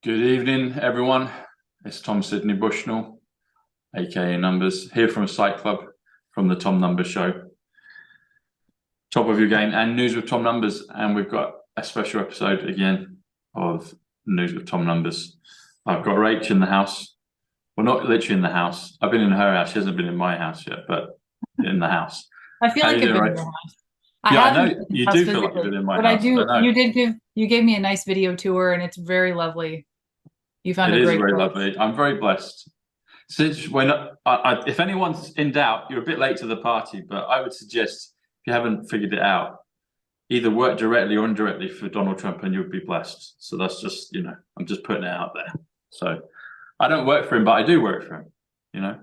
Good evening, everyone. It's Tom Sidney Bushnell, aka Numbers, here from Psych Club from the Tom Numbers Show. Top of your game and News with Tom Numbers, and we've got a special episode again of News with Tom Numbers. I've got Rach in the house. Well, not literally in the house. I've been in her house. She hasn't been in my house yet, but in the house. I feel like I've been in your house. I Yeah, I haven't know been in you your house do feel like you've physically, been in my but I house. I do. know. You gave me a nice video tour, and it's very lovely. You found It a is great very place. lovely. I'm very blessed. Since if anyone's in doubt, you're a bit late to the party, but I would suggest if you haven't figured it out, either work directly or indirectly for Donald Trump and you'll be blessed. So that's just, I'm just putting it out there. So I don't work for him, but I do work for him,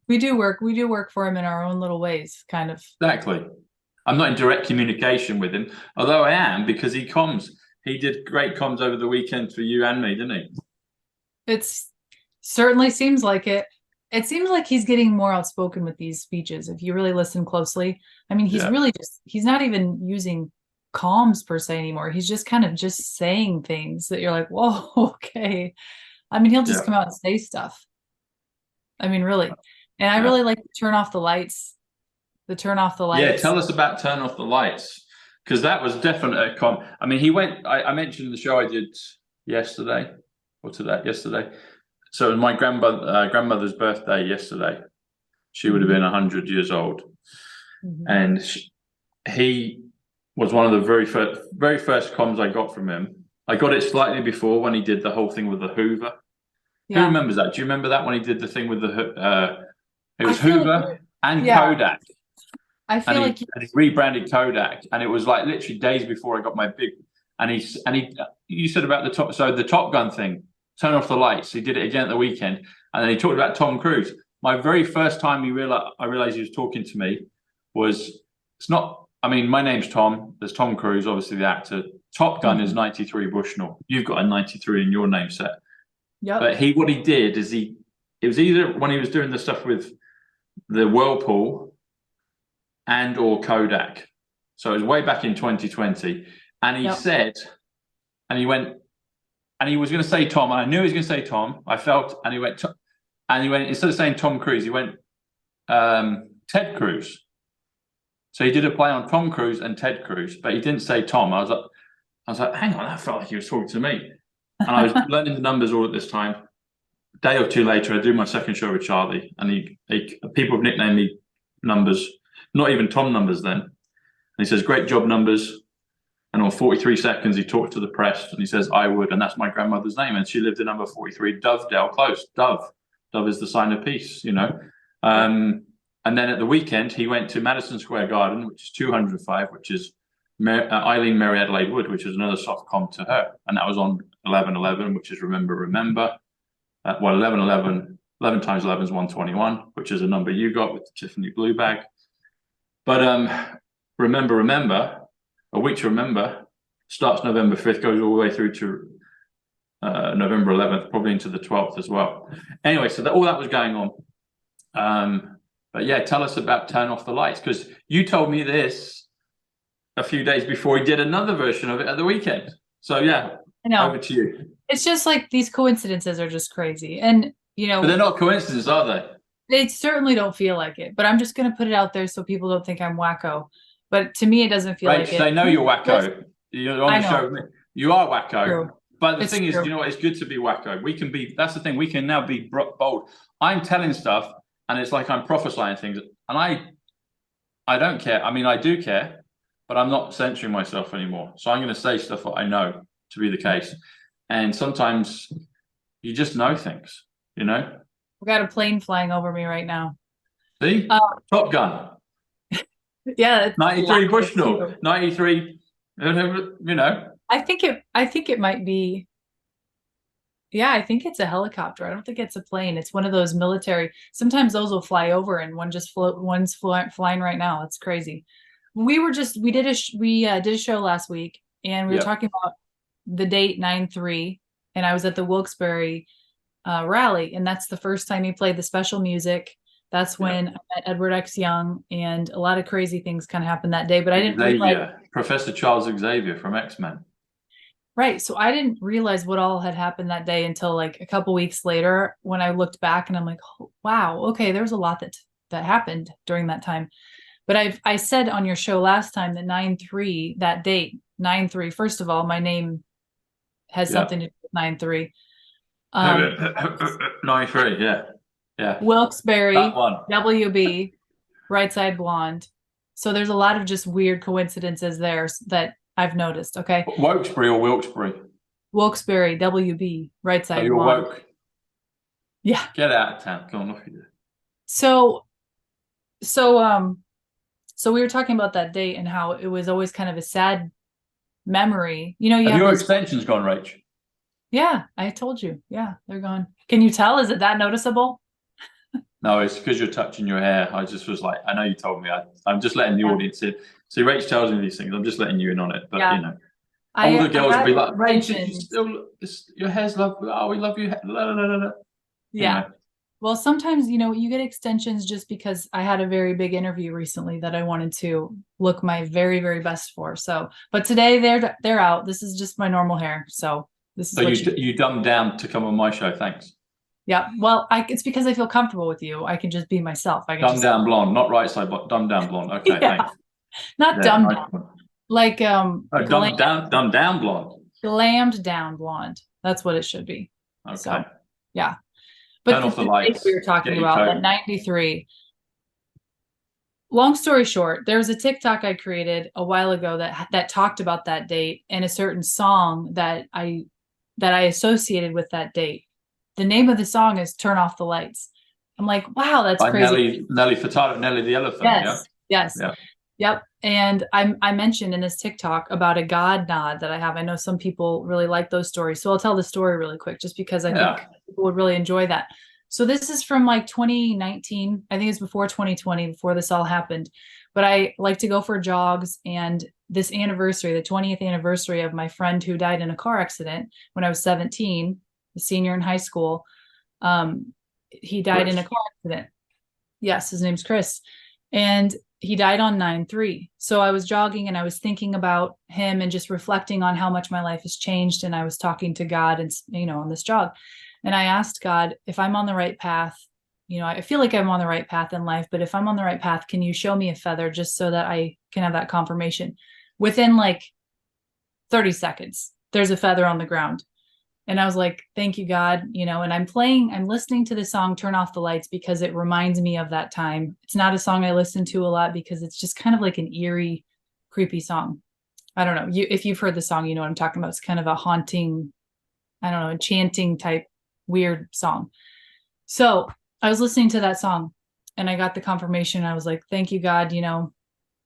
We do work for him in our own little ways, kind of. Exactly. I'm not in direct communication with him, although I am because he comms. He did great comms over the weekend for you and me, didn't he? It's certainly seems like it. It seems like he's getting more outspoken with these speeches. If you really listen closely, I mean, Yeah. he's not even using comms per se anymore. He's just kind of just saying things that you're like, whoa, okay. I mean, he'll just Yeah. come out and say stuff. I mean, really. And I Yeah. really like to turn off the lights. Yeah, tell us about Turn Off the Lights, because that was definitely a com. I mean, I mentioned in the show I did yesterday, yesterday. So it was my grandmother's birthday yesterday. She would have been 100 years old. Mhm. And he was one of the very first comms I got from him. I got it slightly before when he did the whole thing with the Hoover. Who Yeah. remembers that? Do you remember that when he did the thing with the it was I feel Hoover like and yeah, Kodak, I and feel like he rebranded Kodak, and it was like literally days before I got my big. And he you said about the Top Gun thing, turn off the lights. He did it again at the weekend, and then he talked about Tom Cruise. My very first time I realized he was talking to me was it's not. I mean, my name's Tom. There's Tom Cruise, obviously the actor. Top Gun is 93 Bushnell. You've got a 93 in your name set. yep. But what he did is it was either when he was doing the stuff with the Whirlpool and or Kodak. So it was way back in 2020. And he said, and he went, and he was going to say Tom. And I knew he was going to say Tom. I felt, and he went, instead of saying Tom Cruise, he went Ted Cruz. So he did a play on Tom Cruise and Ted Cruz, but he didn't say Tom. I was like, hang on, that felt like he was talking to me. And I was learning the numbers all at this time. A day or two later, I do my second show with Charlie, and people have nicknamed me Numbers, not even Tom Numbers then. And he says, great job, Numbers. And on 43 seconds, he talks to the press and he says, I would. And that's my grandmother's name. And she lived in number 43, Dovedale Close. Dove. Dove is the sign of peace, And then at the weekend, he went to Madison Square Garden, which is 205, which is Eileen Mary Adelaide Wood, which is another soft com to her. And that was on 11/11, which is Remember. 11/11 times 11 is 121, which is a number you got with the Tiffany blue bag. But remember, a week to remember, starts November 5th, goes all the way through to November 11th, probably into the 12th as well. Anyway, so all that was going on. But yeah, tell us about Turn Off the Lights, because you told me this a few days before he did another version of it at the weekend. So yeah, I know. Over to you. It's just like these coincidences are just crazy. And, But they're not coincidences, are they? They certainly don't feel like it. But I'm just going to put it out there so people don't think I'm wacko. But to me, it doesn't feel like it. They know you're wacko. You're on the show with me. You are wacko. True. But the thing is, it's good to be wacko. That's the thing, we can now be bold. I'm telling stuff, and it's like I'm prophesying things. And I don't care. I mean, I do care, but I'm not censoring myself anymore. So I'm going to say stuff that I know to be the case. And sometimes you just know things, We've got a plane flying over me right now. See? Top Gun. Yeah. 93 Bushnell. 93, I think it might be. Yeah, I think it's a helicopter. I don't think it's a plane. It's one of those military. Sometimes those will fly over, and one's flying right now. It's crazy. We did a show last week, and we were talking about the date 9/3, and I was at the Wilkes-Barre rally, and that's the first time he played the special music. That's when I met Edward X. Young, and a lot of crazy things kind of happened that day. But I didn't realize Professor Charles Xavier from X-Men. Right. So I didn't realize what all had happened that day until like a couple weeks later when I looked back and I'm like, oh, wow, okay, there was a lot that happened during that time. But I said on your show last time that 9/3, that date, 9/3, first of all, my name has something to do with 9/3. 93, yeah. Yeah. Wilkes-Barre, That one. WB, Right Side Blonde. So there's a lot of just weird coincidences there that I've noticed. Okay. Wilkes-Barre or Wilkes-Barre? Wilkes-Barre, WB, Right Oh, Side you're Blonde. woke. Yeah. Get out of town. Go on, off you do. So so we were talking about that date and how it was always kind of a sad memory. You know, you Have have your those. extensions gone, Rach? Yeah, I told you. Yeah, they're gone. Can you tell? Is it that noticeable? No, it's because you're touching your hair. I just was like, I know you told me. I'm just letting the Yeah. audience in. See, Rach tells me these things. I'm just letting you in on it. But Yeah. you know, all the girls will be like, Rach, you extensions. still, your hair's lovely. Oh, we love you. La, la, la, la. Yeah. Anyway. Well, sometimes, you know, you get extensions just because I had a very big interview recently that I wanted to look my very, very best for. So, but today they're out. This is just my normal hair. So this is So what you dumbed down to come on my show. Thanks. Yeah. Well, it's because I feel comfortable with you. I can just be myself. I can Dumb just down blonde, not right side, but dumb down blonde. Okay, yeah. thanks. Not Yeah, dumb nice down. one. Like Dumb down blonde. glammed down blonde. That's what it should be. Okay. So, yeah. But Turn off the lights. we were talking about that 93. Long story short, there was a TikTok I created a while ago that talked about that date and a certain song that I associated with that date. The name of the song is "Turn Off the Lights." I'm like, wow, that's By crazy. Nelly Furtado, Nelly the Elephant. Yes, yeah? yes, yeah. Yep. And I mentioned in this TikTok about a God nod that I have. I know some people really like those stories. So I'll tell the story really quick just because I think people would really enjoy that. So this is from like 2019. I think it's before 2020, before this all happened. But I like to go for jogs. And this anniversary, the 20th anniversary of my friend who died in a car accident when I was 17, a senior in high school, he died in a car accident. Yes, his name's Chris. And he died on 9/3. So I was jogging and I was thinking about him and just reflecting on how much my life has changed. And I was talking to God and, you know, on this jog. And I asked God, if I'm on the right path, you know, I feel like I'm on the right path in life, but if I'm on the right path, can you show me a feather just so that I can have that confirmation? Within like 30 seconds, there's a feather on the ground. And I was like, thank you, God, you know, and I'm listening to the song Turn Off the Lights because it reminds me of that time. It's not a song I listen to a lot because it's just kind of like an eerie, creepy song. I don't know. If you've heard the song, you know what I'm talking about. It's kind of a haunting, I don't know, chanting type weird song. So I was listening to that song and I got the confirmation. I was like, thank you, God, you know,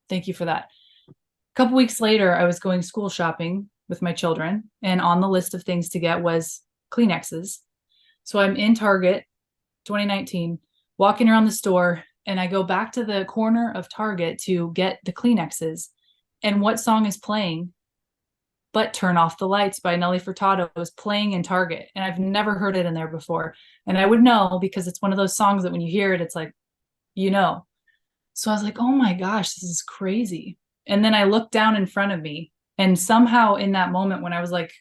thank you for that. A couple weeks later, I was going school shopping with my children, and on the list of things to get was Kleenexes. So I'm in Target 2019, walking around the store, and I go back to the corner of Target to get the Kleenexes. And what song is playing but Turn Off the Lights by Nelly Furtado was playing in Target. And I've never heard it in there before. And I would know because it's one of those songs that when you hear it, it's like, you know. So I was like, oh my gosh, this is crazy. And then I looked down in front of me, and somehow in that moment when I was like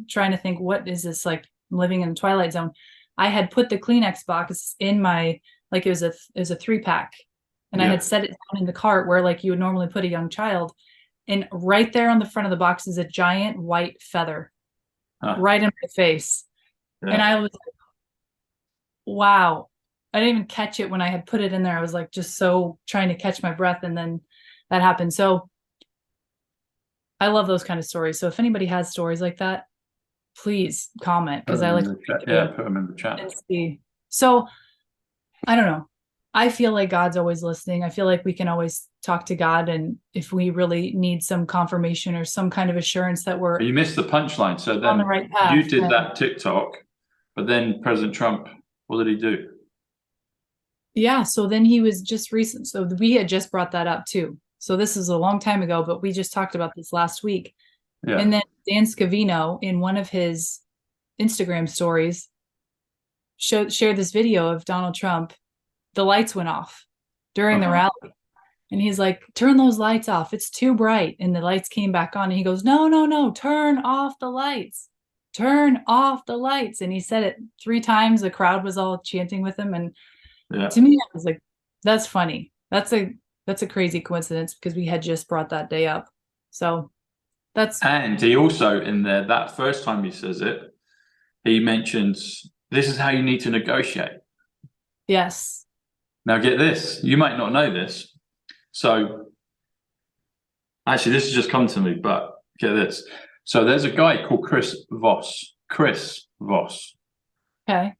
trying to think, what is this, like living in the Twilight Zone, I had put the Kleenex box in my, like it was a 3-pack, and I had set it down in the cart where like you would normally put a young child. And right there on the front of the box is a giant white feather right in my face. And I was like, wow. I didn't even catch it when I had put it in there. I was like just so trying to catch my breath, and then that happened. So I love those kind of stories. So if anybody has stories like that, please comment, because I like to put them in the chat and see. So I don't know. I feel like God's always listening. I feel like we can always talk to God, and if we really need some confirmation or some kind of assurance that we're you missed the punchline. So then on the right path, you did that TikTok, but then President Trump, what did he do? Yeah, so then he was just recent. So we had just brought that up too. So this is a long time ago, but we just talked about this last week. Yeah. And then Dan Scavino, in one of his Instagram stories, shared this video of Donald Trump. The lights went off during the rally. And he's like, turn those lights off. It's too bright. And the lights came back on. And he goes, no, no, no, turn off the lights. Turn off the lights. And he said it 3 times. The crowd was all chanting with him. And to me, I was like, that's funny. That's a crazy coincidence because we had just brought that day up. So that's. And he also, in there, that first time he says it, he mentions, this is how you need to negotiate. Yes. Now get this, you might not know this. So actually, this has just come to me, but get this. So there's a guy called Chris Voss. Chris Voss. Okay.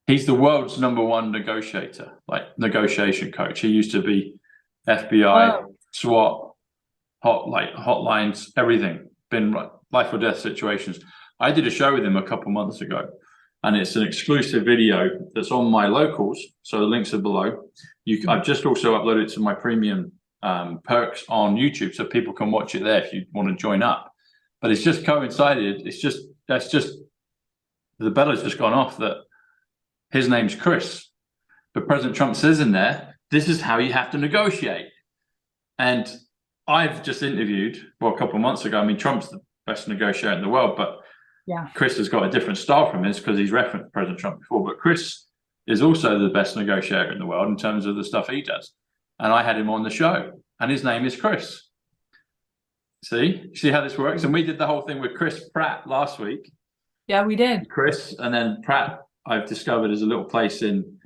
He's the world's #1 negotiator, like negotiation coach. He used to be FBI, SWAT, hotlines, everything. Been life or death situations. I did a show with him a couple months ago, and it's an exclusive video that's on my locals. So the links are below. I've just also uploaded it to my premium perks on YouTube, so people can watch it there if you want to join up. But it's just coincided. That's just the bella's just gone off that his name's Chris, but President Trump says in there, this is how you have to negotiate. And I've just interviewed, well, a couple of months ago. I mean, Trump's the best negotiator in the world, but yeah, Chris has got a different style from his because he's referenced President Trump before. But Chris is also the best negotiator in the world in terms of the stuff he does. And I had him on the show, and his name is Chris. See how this works? And we did the whole thing with Chris Pratt last week. Yeah, we did. Chris, and then Pratt, I've discovered, is a little place in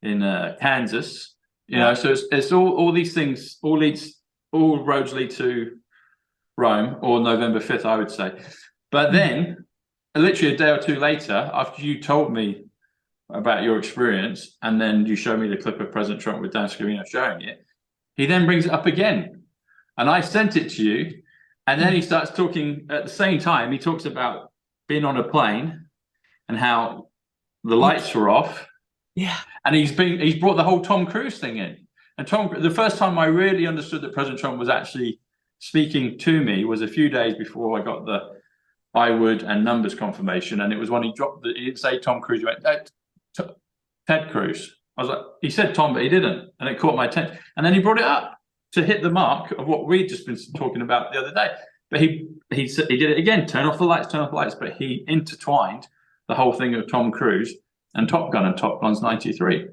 Kansas. You know, so it's all these things. All roads lead to Rome, or November 5th, I would say. But then, literally a day or two later, after you told me about your experience, and then you showed me the clip of President Trump with Dan Scavino showing it, he then brings it up again. And I sent it to you, and then he starts talking at the same time. He talks about being on a plane and how the lights were off. Yeah. And he's brought the whole Tom Cruise thing in. And the first time I really understood that President Trump was actually speaking to me was a few days before I got the I would and numbers confirmation. And it was when he didn't say Tom Cruise, he went, Ted Cruz. I was like, he said Tom, but he didn't. And it caught my attention. And then he brought it up to hit the mark of what we'd just been talking about the other day. But he did it again, turn off the lights. But he intertwined the whole thing of Tom Cruise and Top Gun, and Top Gun's 93.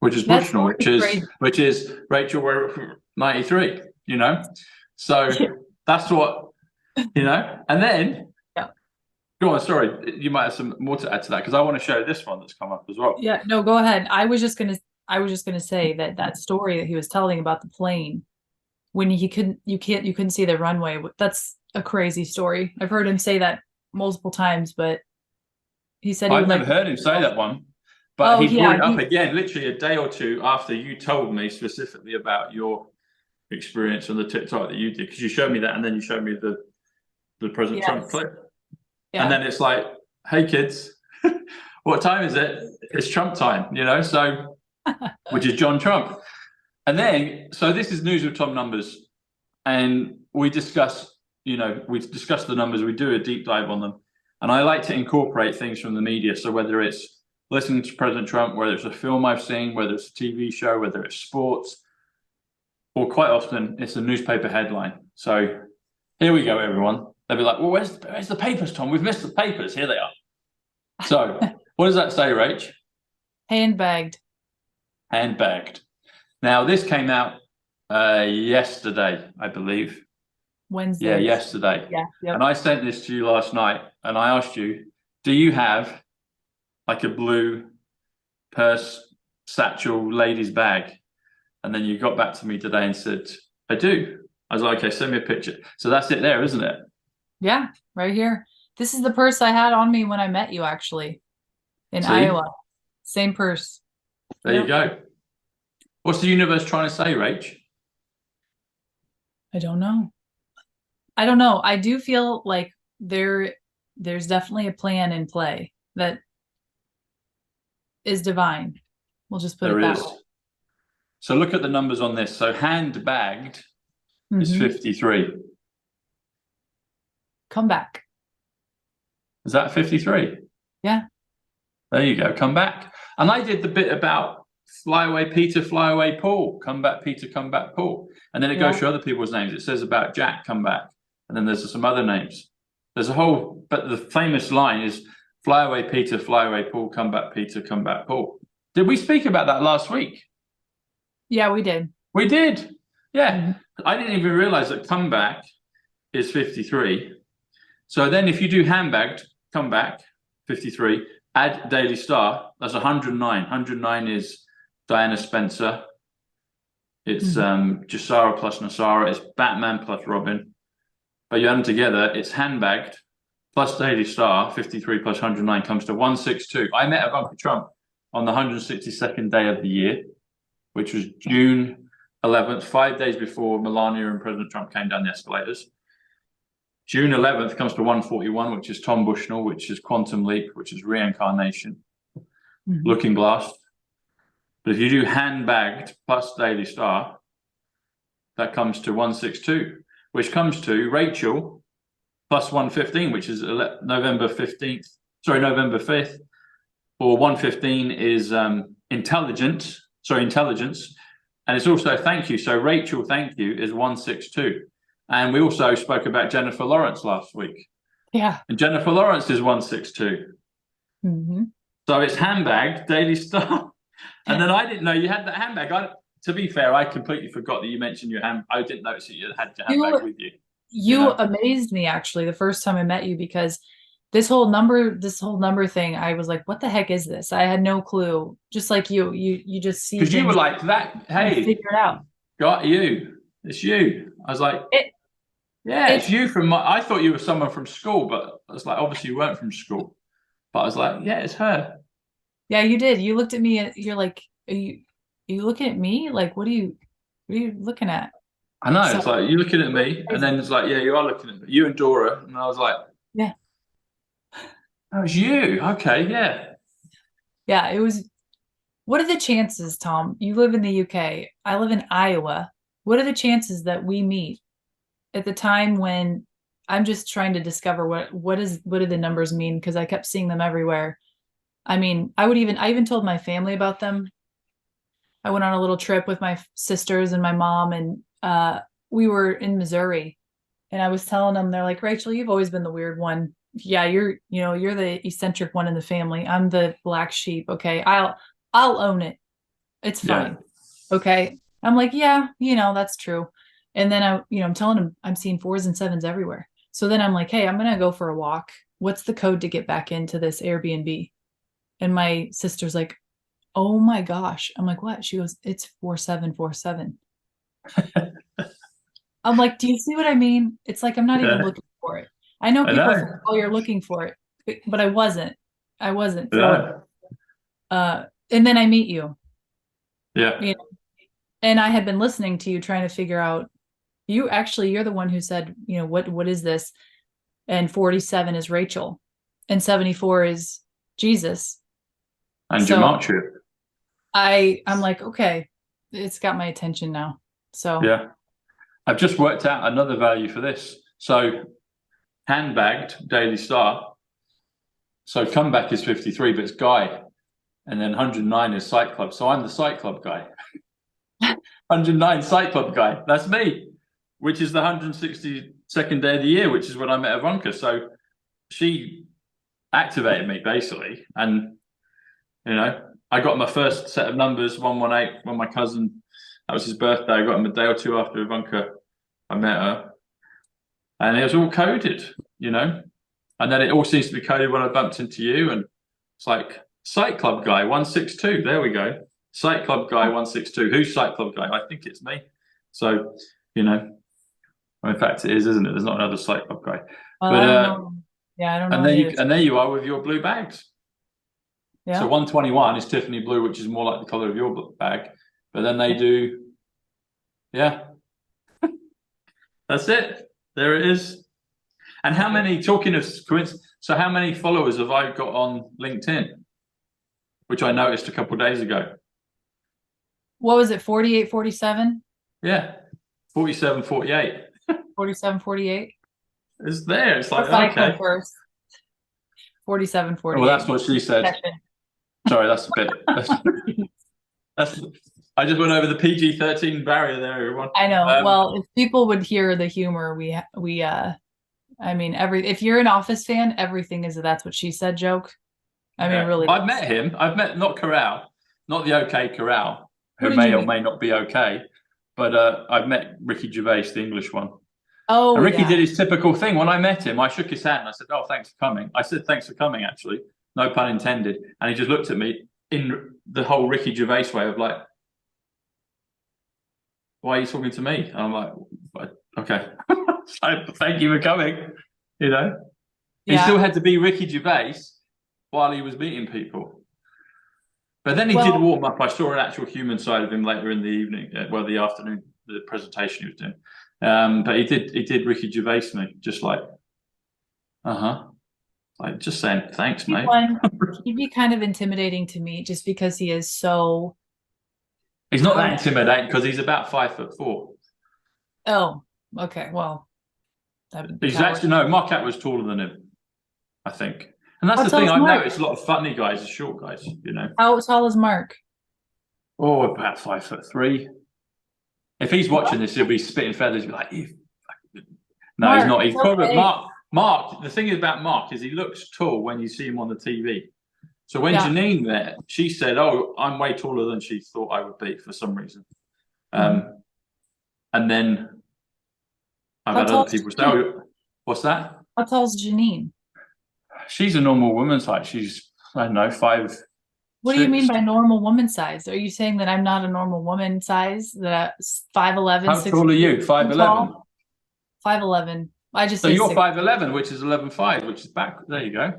Which is Bushnell, which is Rachel, we're 93, you know? So that's what, you know? And then, go on, sorry, you might have some more to add to that, because I want to show this one that's come up as well. Yeah, no, go ahead. I was just gonna say that story that he was telling about the plane, when you couldn't see the runway. That's a crazy story. I've heard him say that multiple times, but he said I've never heard him say that one. But he brought it up again, literally a day or two after you told me specifically about your experience on the TikTok that you did, because you showed me that, and then you showed me the President Trump clip. Yeah. And then it's like, hey kids, what time is it? It's Trump time, you know, so, which is John Trump. And then, so this is News with Tom Numbers, and we discuss the numbers, we do a deep dive on them. And I like to incorporate things from the media. So whether it's listening to President Trump, whether it's a film I've seen, whether it's a TV show, whether it's sports, or quite often it's a newspaper headline. So here we go, everyone. They'll be like, well, where's the papers, Tom? We've missed the papers. Here they are. So what does that say, Rach? Handbagged. Handbagged. Now, this came out yesterday, I believe. Wednesday. Yeah, yesterday. Yeah. Yep. And I sent this to you last night, and I asked you, do you have like a blue purse, satchel, ladies bag? And then you got back to me today and said, I do. I was like, okay, send me a picture. So that's it there, isn't it? Yeah, right here. This is the purse I had on me when I met you, actually, in Iowa. Same purse. There you go. What's the universe trying to say, Rach? I don't know. I do feel like there's definitely a plan in play that is divine. We'll just put it that way. So look at the numbers on this. So handbagged is 53. Come back. Is that 53? Yeah. There you go. Come back. And I did the bit about fly away Peter, fly away Paul, come back Peter, come back Paul. And then it goes through other people's names. It says about Jack, come back. And then there's some other names. There's a whole, but the famous line is fly away Peter, fly away Paul, come back Peter, come back Paul. Did we speak about that last week? Yeah, we did. We did. Yeah. I didn't even realize that come back is 53. So then if you do handbagged, come back, 53, add Daily Star, that's 109. 109 is Diana Spencer. It's Jasara plus Nasara. It's Batman plus Robin. But you add them together, it's handbagged plus Daily Star, 53 plus 109 comes to 162. I met Ivanka Trump on the 162nd day of the year, which was June 11th, 5 days before Melania and President Trump came down the escalators. June 11th comes to 141, which is Tom Bushnell, which is Quantum Leap, which is Reincarnation, Looking Glass. But if you do handbagged plus Daily Star, that comes to 162, which comes to Rachel plus 115, which is November 15th, sorry, November 5th, or 115 is intelligence, and it's also thank you. So Rachel, thank you, is 162. And we also spoke about Jennifer Lawrence last week. Yeah. And Jennifer Lawrence is 162. So it's handbag, Daily Star. And then I didn't know you had that handbag. To be fair, I completely forgot that you mentioned your hand. I didn't notice that you had your handbag with you. You amazed me actually the first time I met you, because this whole number thing, I was like, what the heck is this? I had no clue. Just like you just see. Because you were like that. Hey, figure it out. Got you. It's you. I was like, it's you from I thought you were someone from school, but I was like, obviously you weren't from school. But I was like, yeah, it's her. Yeah, you did. You looked at me and you're like, are you looking at me? Like, what are you looking at? I know. It's like, you're looking at me. And then it's like, yeah, you are looking at me. You and Dora. And I was like, yeah. That was you. Okay, yeah. Yeah, it was. What are the chances, Tom? You live in the UK. I live in Iowa. What are the chances that we meet at the time when I'm just trying to discover what do the numbers mean? Because I kept seeing them everywhere. I mean, I even told my family about them. I went on a little trip with my sisters and my mom, and we were in Missouri, and I was telling them, they're like, Rachel, you've always been the weird one. Yeah, you're the eccentric one in the family. I'm the black sheep. Okay. I'll own it. It's fine. Yeah. Okay. I'm like, yeah, that's true. And then I'm telling them I'm seeing 4s and 7s everywhere. So then I'm like, hey, I'm going to go for a walk. What's the code to get back into this Airbnb? And my sister's like, oh my gosh. I'm like, what? She goes, it's 4747. I'm like, do you see what I mean? It's like, I'm not even looking for it. I know people think, oh, you're looking for it, but I wasn't. So, and then I meet you. Yeah. And I had been listening to you trying to figure out, you're the one who said, what is this? And 47 is Rachel and 74 is Jesus. And Gematria. I'm like, okay, it's got my attention now. So yeah, I've just worked out another value for this. So handbagged Daily Star. So comeback is 53, but it's Guy. And then 109 is Psych Club. So I'm the Psych Club guy. 109 Psych Club guy. That's me, which is the 162nd day of the year, which is when I met Ivanka. So she activated me basically. And, I got my first set of numbers, 118, when my cousin, that was his birthday. I got him a day or two after Ivanka, I met her. And it was all coded, And then it all seems to be coded when I bumped into you. And it's like, Psych Club guy, 162. There we go. Psych Club guy, 162. Who's Psych Club guy? I think it's me. So, in fact, it is, isn't it? There's not another Psych Club guy. Well, I don't know. Yeah, I don't know. And there you are with your blue bags. Yeah. So 121 is Tiffany blue, which is more like the color of your bag. But then they do, yeah. That's it. There it is. And how many, talking of coincidence, so how many followers have I got on LinkedIn? Which I noticed a couple of days ago. What was it, 48, 47? Yeah, 47, 48. 47, 48? It's there. It's like, okay. First. 47, 48. Well, that's what she said. Sorry, that's a bit. That's, I just went over the PG-13 barrier there, everyone. I know. Well, if people would hear the humor, I mean, if you're an Office fan, everything is a "that's what she said" joke. I mean, really. I've met him. I've met not Corral, not the OK Corral, who may or may not be okay, but I've met Ricky Gervais, the English one. Oh, and Ricky did his typical thing. When I met him, I shook his hand and I said, "Oh, thanks for coming." I said, "Thanks for coming," actually, no pun intended. And he just looked at me in the whole Ricky Gervais way of like, "Why are you talking to me?" And I'm like, "Okay, thank you for coming." You know, he still had to be Ricky Gervais while he was meeting people. But then he did warm up. I saw an actual human side of him later in the evening, the afternoon, the presentation he was doing. But he did Ricky Gervais me, just like, like just saying thanks, mate. He'd be kind of intimidating to me just because he is so. He's not that intimidating because he's about 5'4". Oh, okay. Well, he's actually Marquette was taller than him, I think. And that's the thing I've noticed. A lot of funny guys are short guys, you know. How tall is Mark? Oh, about 5'3". If he's watching this, he'll be spitting feathers. He'll be like, no, Mark, he's not. He's probably Mark. The thing about Mark is he looks tall when you see him on the TV. So when Janine there, she said, "Oh, I'm way taller than she thought I would be for some reason." And then I've had other people say, "Oh, what's that?" How tall's Janine? She's a normal woman's height. She's, I don't know, 5'. What do you mean by normal woman size? Are you saying that I'm not a normal woman size? That 5'11"? How tall are you? 5'11". 5'11". I just so you're 5'11", which is 11'5", which is back. There you go.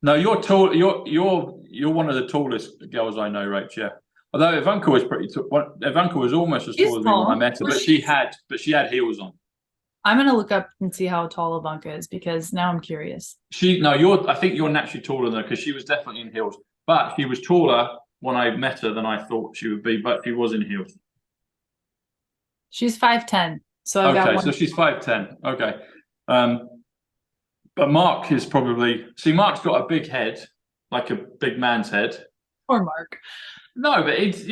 No, you're tall. You're one of the tallest girls I know, Rach. Yeah. Although Ivanka was pretty tall. Ivanka was almost as tall as me when I met her, but she had heels on. I'm gonna look up and see how tall Ivanka is because now I'm curious. I think you're naturally taller than her because she was definitely in heels, but she was taller when I met her than I thought she would be. But she was in heels. She's 5'10". So I've got one. So she's 5'10". Okay, but Mark is probably Mark's got a big head, like a big man's head. Poor Mark. No, but it's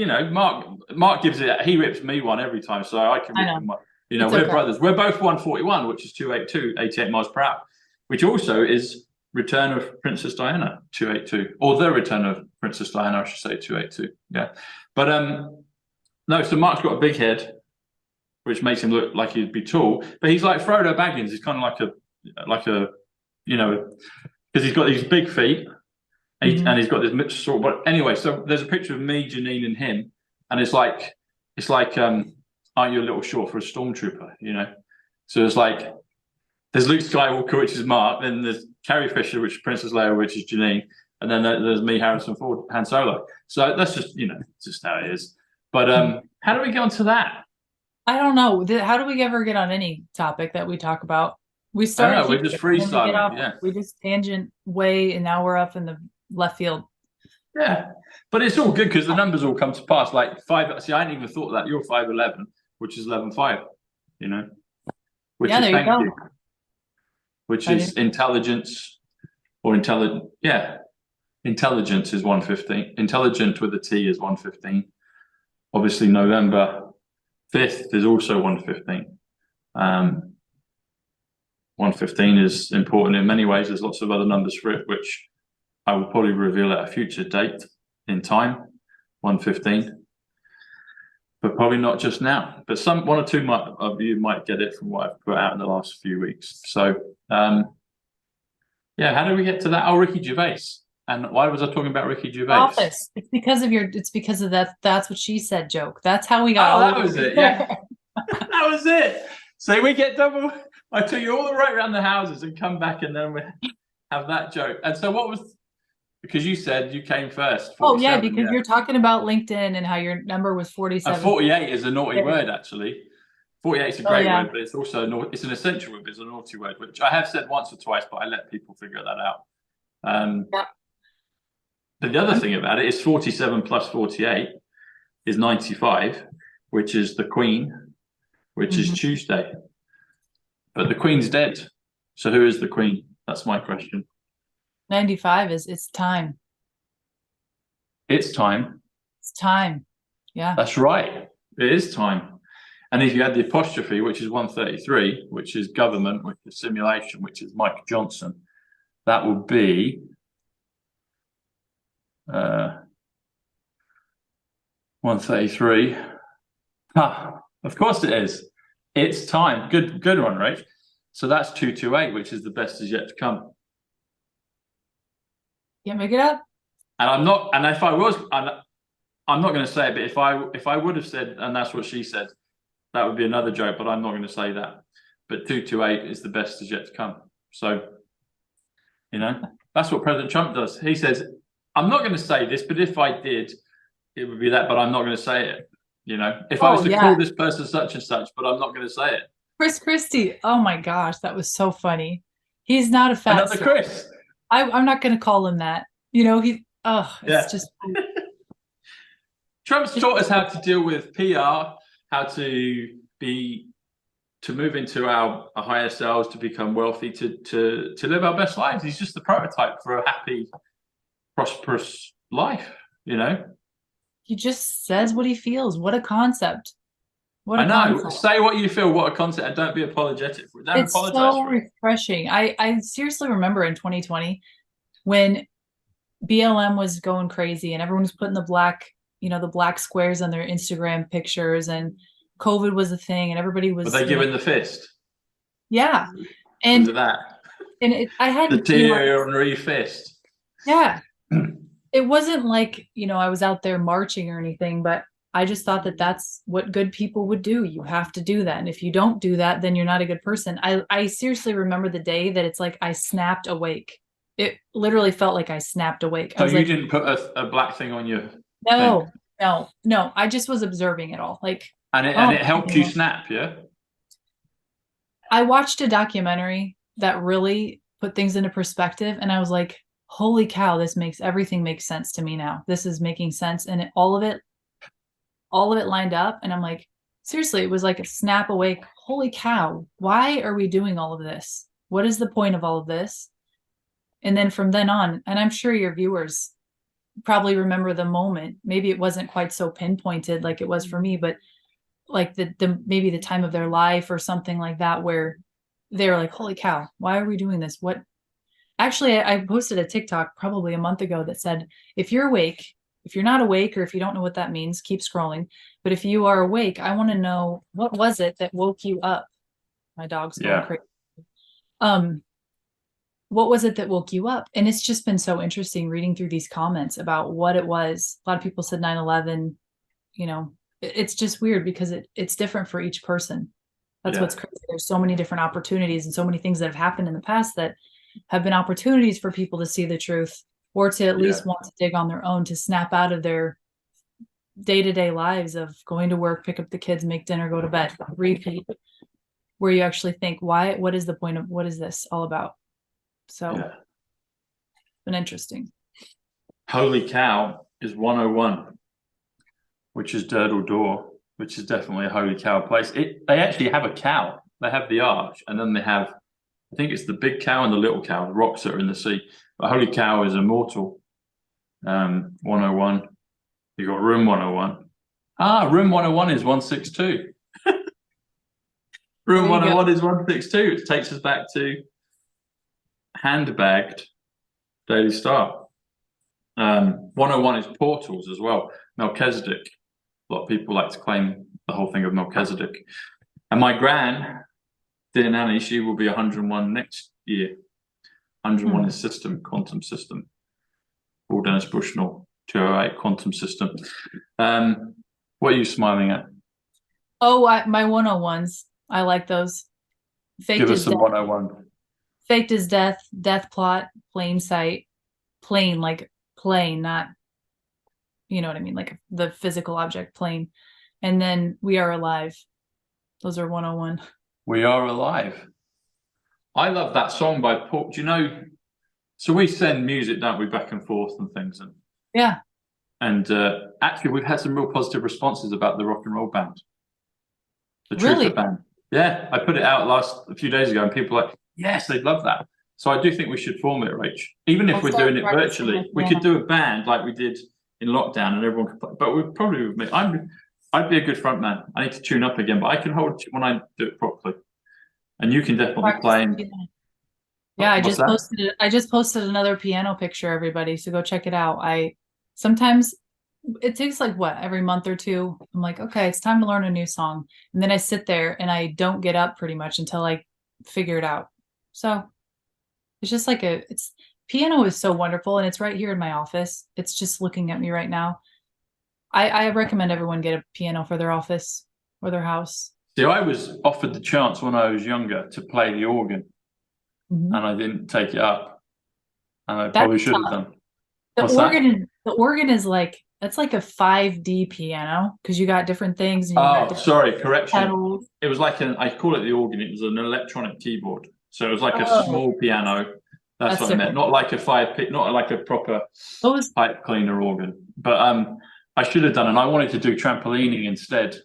Mark gives it. He rips me one every time, so I can rip him one. You know, we're brothers. We're both 141, which is 282, 88 miles per hour, which also is Return of Princess Diana, 282, or The Return of Princess Diana, I should say, 282. Yeah, but no. So Mark's got a big head, which makes him look like he'd be tall, but he's like Frodo Baggins. He's kind of like a, you know, because he's got these big feet, and he's got this mixed sort. But anyway, so there's a picture of me, Janine, and him, and it's like. Aren't you a little short for a stormtrooper, you know? So it's like, there's Luke Skywalker, which is Mark, then there's Carrie Fisher, which is Princess Leia, which is Janine, and then there's me, Harrison Ford, Han Solo. So that's just, just how it is. But how do we get onto that? I don't know. How do we ever get on any topic that we talk about? We started. I don't know, we're just freestyling. We just tangent way, and now we're up in the left field. Yeah, but it's all good because the numbers all come to pass. Like 5. See, I hadn't even thought of that. You're 5'11", which is 11'5", you know. Which is thank you. Which is intelligence or intelligent. Yeah, intelligence is 115. Intelligent with a T is 115. Obviously, November 5th is also 115. 115 is important in many ways. There's lots of other numbers for it, which I will probably reveal at a future date in time. 115. But probably not just now. But one or two of you might get it from what I've put out in the last few weeks. So, yeah, how did we get to that? Oh, Ricky Gervais. And why was I talking about Ricky Gervais? Office. It's because of that. That's what she said joke. That's how we got. Oh, that was it. Yeah, that was it. So we get double. I took you all the way around the houses and come back, and then we have that joke. And so what was? Because you said you came first. Oh, yeah, because you're talking about LinkedIn and how your number was 47. 48 is a naughty word, actually. 48 is a great word, but it's also it's an essential word, but it's a naughty word, which I have said once or twice, but I let people figure that out. But the other thing about it is 47 plus 48 is 95, which is the Queen, which is Tuesday. But the Queen's dead. So who is the Queen? That's my question. 95 is it's time. It's time. It's time. Yeah. That's right. It is time. And if you add the apostrophe, which is 133, which is government, which is simulation, which is Mike Johnson, that will be 133. Of course it is. It's time. Good one, Rach. So that's 228, which is the best is yet to come. Can't make it up. And I'm not. And if I was, I'm not going to say it. But if I would have said, and that's what she said, that would be another joke. But I'm not going to say that. But 228 is the best is yet to come. So, that's what President Trump does. He says, "I'm not going to say this, but if I did, it would be that. But I'm not going to say it. If I was to call this person such and such, but I'm not going to say it." Chris Christie. Oh my gosh, that was so funny. He's not a fat. Another Chris. I'm not going to call him that. It's just. Trump's taught us how to deal with PR, how to move into our higher selves, to become wealthy, to live our best lives. He's just the prototype for a happy, prosperous life. He just says what he feels. What a concept. I know. Concept. Say what you feel. What a concept. And don't be apologetic for it. Don't apologize so for it. Refreshing. I seriously remember in 2020 when BLM was going crazy and everyone was putting the black squares on their Instagram pictures, and COVID was a thing, and everybody was. Were they giving the fist? Yeah, and that. And I had the Thierry fist. Yeah. It wasn't like, I was out there marching or anything, but I just thought that that's what good people would do. You have to do that. And if you don't do that, then you're not a good person. I seriously remember the day that it's like I snapped awake. It literally felt like I snapped awake. So you didn't put a black thing on your No. I just was observing it all. And it helped you snap, yeah? I watched a documentary that really put things into perspective, and I was like, holy cow, everything makes sense to me now. This is making sense. And all of it lined up. And I'm like, seriously, it was like a snap awake. Holy cow. Why are we doing all of this? What is the point of all of this? And then from then on, and I'm sure your viewers probably remember the moment. Maybe it wasn't quite so pinpointed like it was for me, but like maybe the time of their life or something like that, where they're like, holy cow, why are we doing this? What? Actually, I posted a TikTok probably a month ago that said, if you're awake, if you're not awake, or if you don't know what that means, keep scrolling. But if you are awake, I want to know, what was it that woke you up? My dog's going crazy. What was it that woke you up? And it's just been so interesting reading through these comments about what it was. A lot of people said 9/11. It's just weird because it's different for each person. That's what's crazy. There's so many different opportunities and so many things that have happened in the past that have been opportunities for people to see the truth, or to at least want to dig on their own, to snap out of their day-to-day lives of going to work, pick up the kids, make dinner, go to bed, repeat, where you actually think, what is the point of, what is this all about? So it's been interesting. Holy cow is 101, which is Durdle Door, which is definitely a holy cow place. They actually have a cow. They have the arch, and then they have, I think it's the big cow and the little cow, the rocks that are in the sea. But holy cow is immortal. 101. You got room 101. Room 101 is 162. Room 101 is 162. It takes us back to handbagged Daily Star. 101 is portals as well. Melchizedek. A lot of people like to claim the whole thing of Melchizedek. And my gran, dear Nanny, she will be 101 next year. 101 is system, quantum system. Paul Dennis Bushnell, 208 quantum system. What are you smiling at? Oh, my 101s. I like those. Give us some 101. Faked is death, death plot, plain sight. Plain, like plain, not, you know what I mean? Like the physical object, plain. And then we are alive. Those are 101. We are alive. I love that song by Paul. Do you know? So we send music, don't we, back and forth and things. And actually, we've had some real positive responses about the rock and roll band, the Trooper band. Yeah, I put it out a few days ago, and people are like, yes, they'd love that. So I do think we should form it, Rach. Even if we're doing it virtually, we could do a band like we did in lockdown and everyone could play. But we'd probably with me. I'd be a good front man. I need to tune up again, but I can hold when I do it properly. And you can definitely play. Yeah, I just posted another piano picture, everybody. So go check it out. Sometimes it takes like what, every month or two. I'm like, okay, it's time to learn a new song. And then I sit there and I don't get up pretty much until I figure it out. So it's just like piano is so wonderful, and it's right here in my office. It's just looking at me right now. I recommend everyone get a piano for their office or their house. See, I was offered the chance when I was younger to play the organ, and I didn't take it up, and I probably should have done. The organ is like, that's like a 5D piano because you got different things. And sorry, correction. Pedals. It was like I call it the organ. It was an electronic keyboard, so it was like a small piano. That's what I meant. Not like not like a proper pipe cleaner organ. But I should have done, and I wanted to do trampolining instead,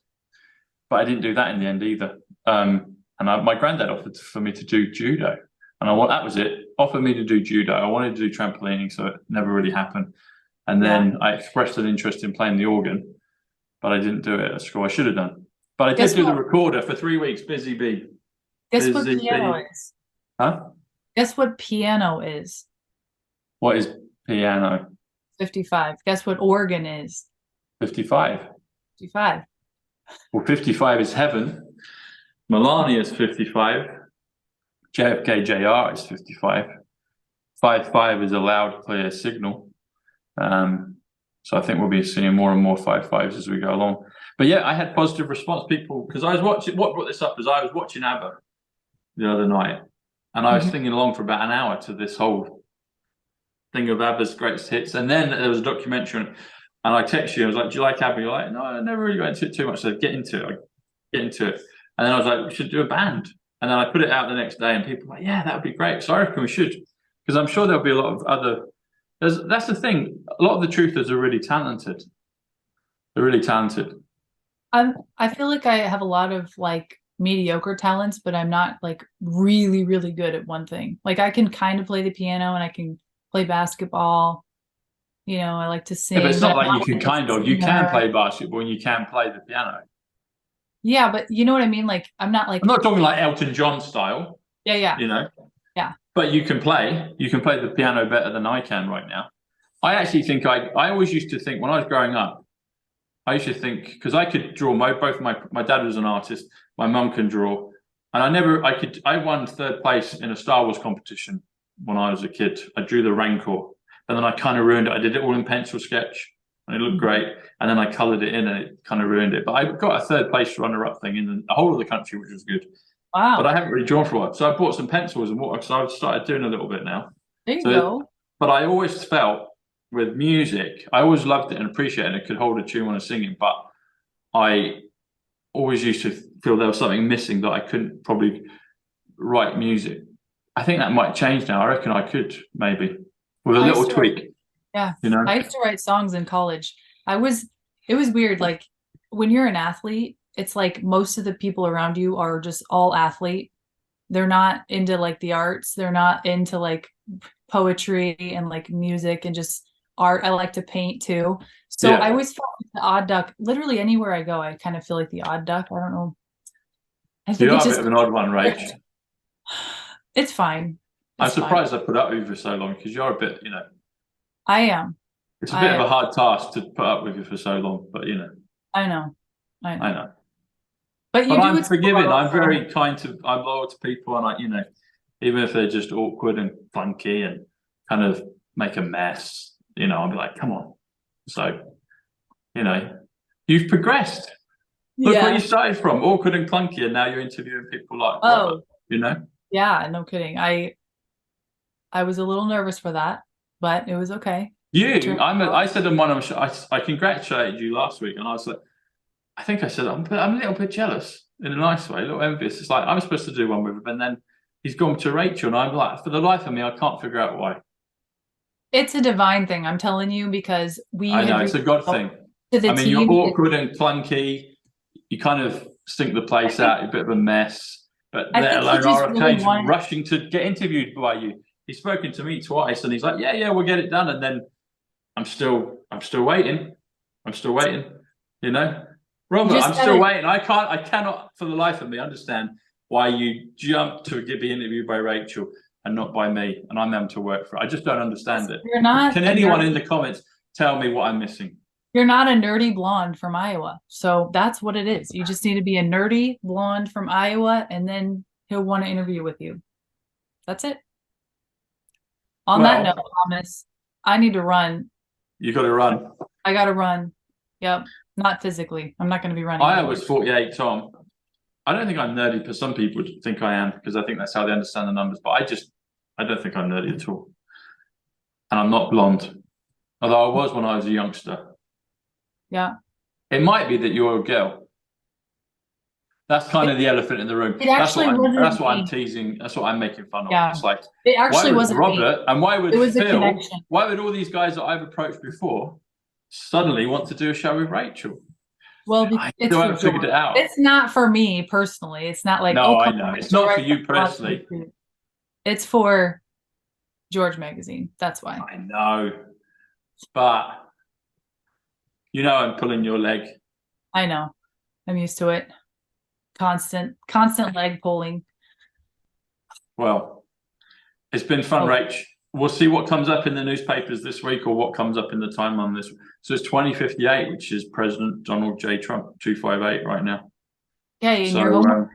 but I didn't do that in the end either. And my granddad offered for me to do judo, and that was it. Offered me to do judo. I wanted to do trampolining, so it never really happened. And then I expressed an interest in playing the organ, but I didn't do it at school. I should have done. But I did do the recorder for 3 weeks. Busy bee. Guess what piano is? Huh? Guess what piano is? What is piano? 55. Guess what organ is? 55. 55. Well, 55 is heaven. Melania's 55. JFK JR is 55. 55 is a loud, clear signal. So I think we'll be seeing more and more 55s as we go along. But yeah, I had positive response. People, because I was watching, what brought this up is I was watching ABBA the other night, and I was singing along for about an hour to this whole thing of ABBA's greatest hits. And then there was a documentary, and I texted you. I was like, "Do you like ABBA?" You're like, "No, I never really got into it too much." So get into it. And then I was like, "We should do a band." And then I put it out the next day, and people were like, "Yeah, that would be great." So I reckon we should, because I'm sure there'll be a lot of other. That's the thing. A lot of the truthers are really talented. They're really talented. I feel like I have a lot of like mediocre talents, but I'm not like really, really good at one thing. Like I can kind of play the piano and I can play basketball. You know, I like to sing. Yeah, but it's not like you can you can play basketball and you can play the piano. Yeah, but you know what I mean? Like I'm not talking like Elton John style. Yeah. You know? Yeah. But you can play the piano better than I can right now. I actually think I always used to think when I was growing up, I used to think, because I could draw, both my dad was an artist, my mum can draw, and I won 3rd place in a Star Wars competition when I was a kid. I drew the Rancor, and then I kind of ruined it. I did it all in pencil sketch, and it looked great, and then I coloured it in, and it kind of ruined it. But I got a 3rd place runner-up thing in the whole of the country, which was good. Wow. But I haven't really drawn for a while. So I bought some pencils and water, because I've started doing a little bit now. There you go. But I always felt with music, I always loved it and appreciated it. I could hold a tune when I was singing, but I always used to feel there was something missing, that I couldn't probably write music. I think that might change now. I reckon I could, maybe, with a little tweak. Yeah. You know? I used to write songs in college. It was weird. Like when you're an athlete, it's like most of the people around you are just all athlete. They're not into like the arts. They're not into like poetry and like music and just art. I like to paint too. So I always felt like the odd duck. Literally anywhere I go, I kind of feel like the odd duck. I don't know. I think you're a bit of an odd one, Rach. It's fine. I'm surprised I put up with you for so long, because you're a bit, you know. I am. It's a bit of a hard task to put up with you for so long, but you know. I know. But I'm forgiving. I'm loyal to people, and you know, even if they're just awkward and funky and kind of make a mess, you know, I'll be like, come on. So, you know, you've progressed. Look where you started from, awkward and clunky, and now you're interviewing people like Robert, you know? Yeah, no kidding. I was a little nervous for that, but it was okay. I said on one of them, I congratulated you last week, and I was like, I think I said, I'm a little bit jealous in a nice way, a little envious. It's like, I'm supposed to do one with him, and then he's gone to Rachel, and I'm like, for the life of me, I can't figure out why. It's a divine thing, I'm telling you, because I know, it's a God thing. I mean, you're awkward and clunky. You kind of stink the place out. You're a bit of a mess. But let alone RFK rushing to get interviewed by you. He's spoken to me twice, and he's like, yeah, we'll get it done. And then I'm still I'm still waiting. You know, Robert, I'm still waiting. I cannot for the life of me understand why you jumped to be interviewed by Rachel and not by me, and I'm having to work for it. I just don't understand it. You're not. Can anyone in the comments tell me what I'm missing? You're not a nerdy blonde from Iowa, so that's what it is. You just need to be a nerdy blonde from Iowa, and then he'll want to interview with you. That's it. On that note, Thomas, I need to run. You got to run. I got to run. Yep. Not physically. I'm not going to be running. I was 48, Tom. I don't think I'm nerdy, but some people think I am because I think that's how they understand the numbers. But I don't think I'm nerdy at all. And I'm not blonde, although I was when I was a youngster. Yeah. It might be that you're a girl. That's kind of the elephant in the room. That's what I'm teasing. That's what I'm making fun of. Yeah. It's like, it actually wasn't Robert, me. and why would Phil, why would all these guys that I've approached before suddenly want to do a show with Rachel? Well, I still haven't figured it out. It's not for me personally. It's not like, no, I know. It's not for you personally. It's for George Magazine. That's why. I know. But you know I'm pulling your leg. I know. I'm used to it. Constant leg pulling. Well, it's been fun, Rach. We'll see what comes up in the newspapers this week or what comes up in the timeline this week. So it's 2058, which is President Donald J. Trump, 258 right now. Yeah, and so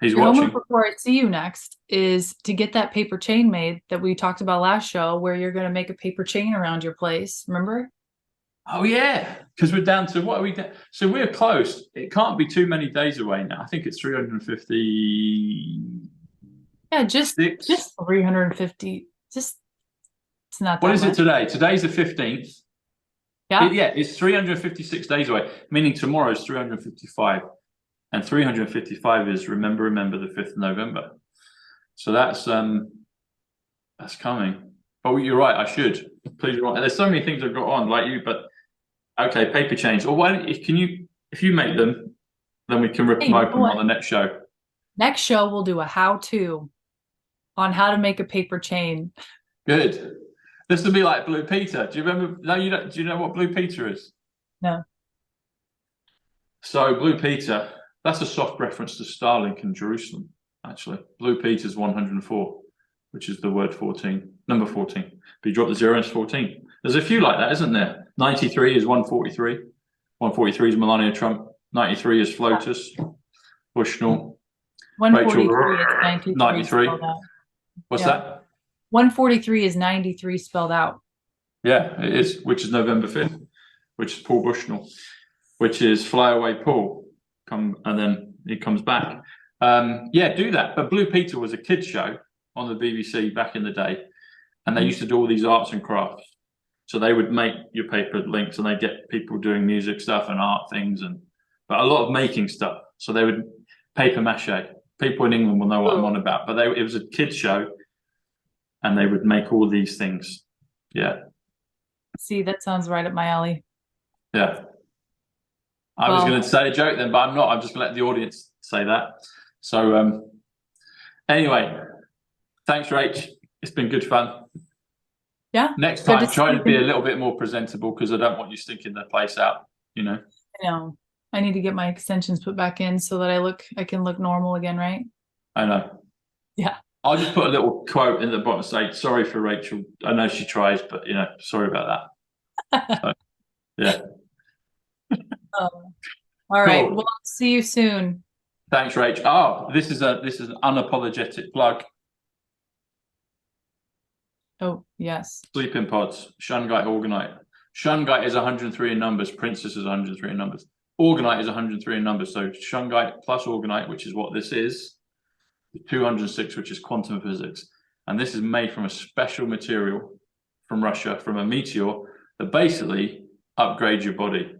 he's watching. Homework before I see you next is to get that paper chain made that we talked about last show, where you're going to make a paper chain around your place. Remember? Oh yeah, because we're down to what are we? So we're close. It can't be too many days away now. I think it's 350. Yeah, just 350. Just it's not. What is it today? Today's the 15th. Yeah, it's 356 days away. Meaning tomorrow is 355, and 355 is remember the 5th of November. So that's coming. Oh, you're right. I should. Please, there's so many things I've got on like you, but. Okay, paper chains. Or why don't if you make them, then we can rip them open on the next show. Next show we'll do a how-to on how to make a paper chain. Good. This will be like Blue Peter. Do you remember? No, you don't. Do you know what Blue Peter is? No. So Blue Peter, that's a soft reference to Starlink in Jerusalem. Actually, Blue Peter's 104, which is the word 14, number 14. But you drop the zero and it's 14. There's a few like that, isn't there? 93 is 143. 143 is Melania Trump. 93 is FLOTUS. Bushnell. 143 is 93. What's that? 143 is 93 spelled out. Yeah, it is, which is November 5th, which is Paul Bushnell, which is Fly Away Paul. And then he comes back. Yeah, do that. But Blue Peter was a kids show on the BBC back in the day. And they used to do all these arts and crafts. So they would make your paper links and they get people doing music stuff and art things, but a lot of making stuff. So they would paper mache. People in England will know what I'm on about, but it was a kids show and they would make all these things. Yeah. See, that sounds right up my alley. Yeah. I was going to say a joke then, but I'm not. I'm just going to let the audience say that. So anyway, thanks, Rach. It's been good fun. Yeah. Next time, try to be a little bit more presentable because I don't want you stinking the place out, you know. I know. I need to get my extensions put back in so that I can look normal again, right? I know. Yeah. I'll just put a little quote in the bottom say, sorry for Rachel. I know she tries, but you know, sorry about that. So, yeah. All right. Cool. Well, see you soon. Thanks, Rach. Oh, this is an unapologetic plug. Oh, yes. Sleeping pods, Shungite, Orgonite. Shungite is 103 in numbers. Princess is 103 in numbers. Orgonite is 103 in numbers. So Shungite plus Orgonite, which is what this is 206, which is quantum physics. And this is made from a special material from Russia, from a meteor that basically upgrades your body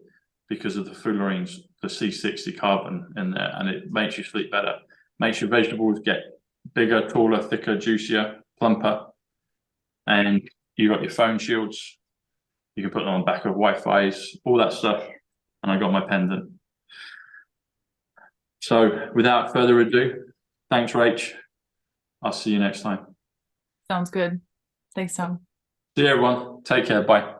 because of the fullerenes, the C60 carbon in there, and it makes you sleep better. Makes your vegetables get bigger, taller, thicker, juicier, plumper. And you got your phone shields. You can put them on the back of Wi-Fi's, all that stuff. And I got my pendant. So without further ado, thanks, Rach. I'll see you next time. Sounds good. Thanks, Tom. See you, everyone. Take care. Bye.